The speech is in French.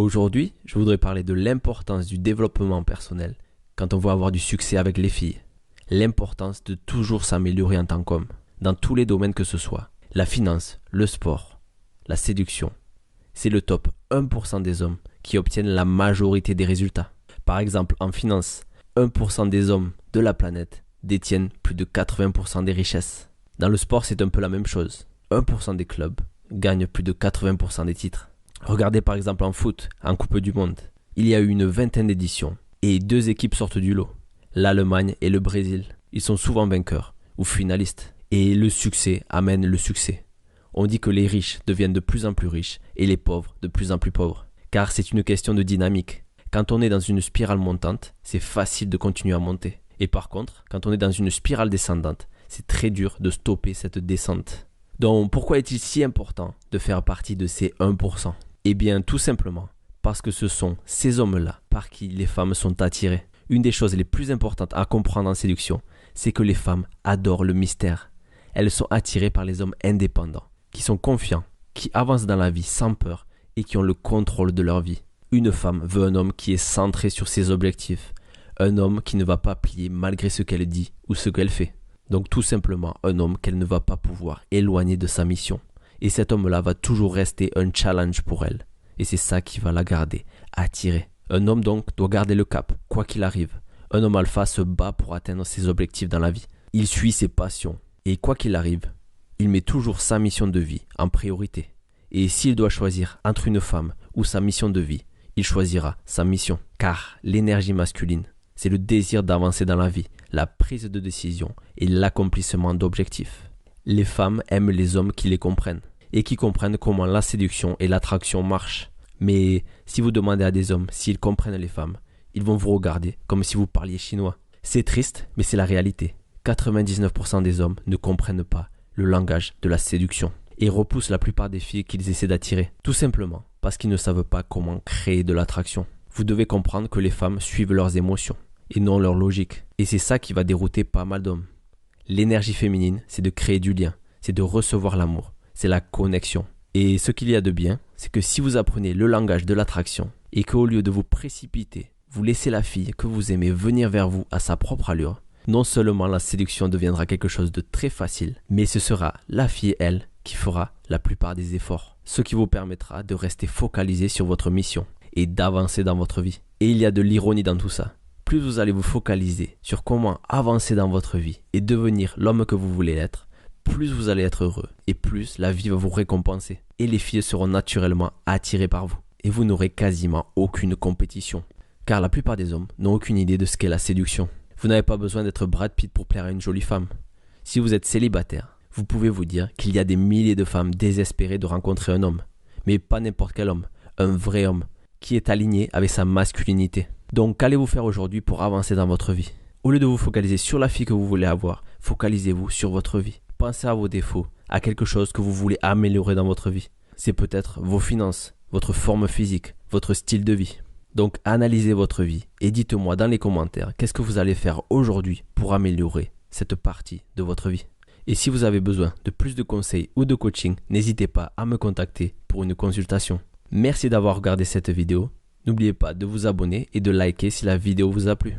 Aujourd'hui, je voudrais parler de l'importance du développement personnel quand on veut avoir du succès avec les filles. L'importance de toujours s'améliorer en tant qu'homme, dans tous les domaines que ce soit. La finance, le sport, la séduction. C'est le top 1% des hommes qui obtiennent la majorité des résultats. Par exemple, en finance, 1% des hommes de la planète détiennent plus de 80% des richesses. Dans le sport, c'est un peu la même chose. 1% des clubs gagnent plus de 80% des titres. Regardez par exemple en foot, en Coupe du Monde. Il y a eu une vingtaine d'éditions et 2 équipes sortent du lot. L'Allemagne et le Brésil. Ils sont souvent vainqueurs ou finalistes. Et le succès amène le succès. On dit que les riches deviennent de plus en plus riches et les pauvres de plus en plus pauvres. Car c'est une question de dynamique. Quand on est dans une spirale montante, c'est facile de continuer à monter. Et par contre, quand on est dans une spirale descendante, c'est très dur de stopper cette descente. Donc pourquoi est-il si important de faire partie de ces 1%? Eh bien tout simplement parce que ce sont ces hommes-là par qui les femmes sont attirées. Une des choses les plus importantes à comprendre en séduction, c'est que les femmes adorent le mystère. Elles sont attirées par les hommes indépendants, qui sont confiants, qui avancent dans la vie sans peur et qui ont le contrôle de leur vie. Une femme veut un homme qui est centré sur ses objectifs, un homme qui ne va pas plier malgré ce qu'elle dit ou ce qu'elle fait. Donc tout simplement un homme qu'elle ne va pas pouvoir éloigner de sa mission. Et cet homme-là va toujours rester un challenge pour elle. Et c'est ça qui va la garder attirée. Un homme donc doit garder le cap, quoi qu'il arrive. Un homme alpha se bat pour atteindre ses objectifs dans la vie. Il suit ses passions. Et quoi qu'il arrive, il met toujours sa mission de vie en priorité. Et s'il doit choisir entre une femme ou sa mission de vie, il choisira sa mission. Car l'énergie masculine, c'est le désir d'avancer dans la vie, la prise de décision et l'accomplissement d'objectifs. Les femmes aiment les hommes qui les comprennent et qui comprennent comment la séduction et l'attraction marchent. Mais si vous demandez à des hommes s'ils comprennent les femmes, ils vont vous regarder comme si vous parliez chinois. C'est triste, mais c'est la réalité. 99% des hommes ne comprennent pas le langage de la séduction et repoussent la plupart des filles qu'ils essaient d'attirer, tout simplement parce qu'ils ne savent pas comment créer de l'attraction. Vous devez comprendre que les femmes suivent leurs émotions et non leur logique. Et c'est ça qui va dérouter pas mal d'hommes. L'énergie féminine, c'est de créer du lien, c'est de recevoir l'amour, c'est la connexion. Et ce qu'il y a de bien, c'est que si vous apprenez le langage de l'attraction et qu'au lieu de vous précipiter, vous laissez la fille que vous aimez venir vers vous à sa propre allure, non seulement la séduction deviendra quelque chose de très facile, mais ce sera la fille, elle, qui fera la plupart des efforts. Ce qui vous permettra de rester focalisé sur votre mission et d'avancer dans votre vie. Et il y a de l'ironie dans tout ça. Plus vous allez vous focaliser sur comment avancer dans votre vie et devenir l'homme que vous voulez être, plus vous allez être heureux et plus la vie va vous récompenser. Et les filles seront naturellement attirées par vous. Et vous n'aurez quasiment aucune compétition. Car la plupart des hommes n'ont aucune idée de ce qu'est la séduction. Vous n'avez pas besoin d'être Brad Pitt pour plaire à une jolie femme. Si vous êtes célibataire, vous pouvez vous dire qu'il y a des milliers de femmes désespérées de rencontrer un homme. Mais pas n'importe quel homme, un vrai homme, qui est aligné avec sa masculinité. Donc qu'allez-vous faire aujourd'hui pour avancer dans votre vie? Au lieu de vous focaliser sur la fille que vous voulez avoir, focalisez-vous sur votre vie. Pensez à vos défauts, à quelque chose que vous voulez améliorer dans votre vie. C'est peut-être vos finances, votre forme physique, votre style de vie. Donc analysez votre vie et dites-moi dans les commentaires qu'est-ce que vous allez faire aujourd'hui pour améliorer cette partie de votre vie. Et si vous avez besoin de plus de conseils ou de coaching, n'hésitez pas à me contacter pour une consultation. Merci d'avoir regardé cette vidéo. N'oubliez pas de vous abonner et de liker si la vidéo vous a plu.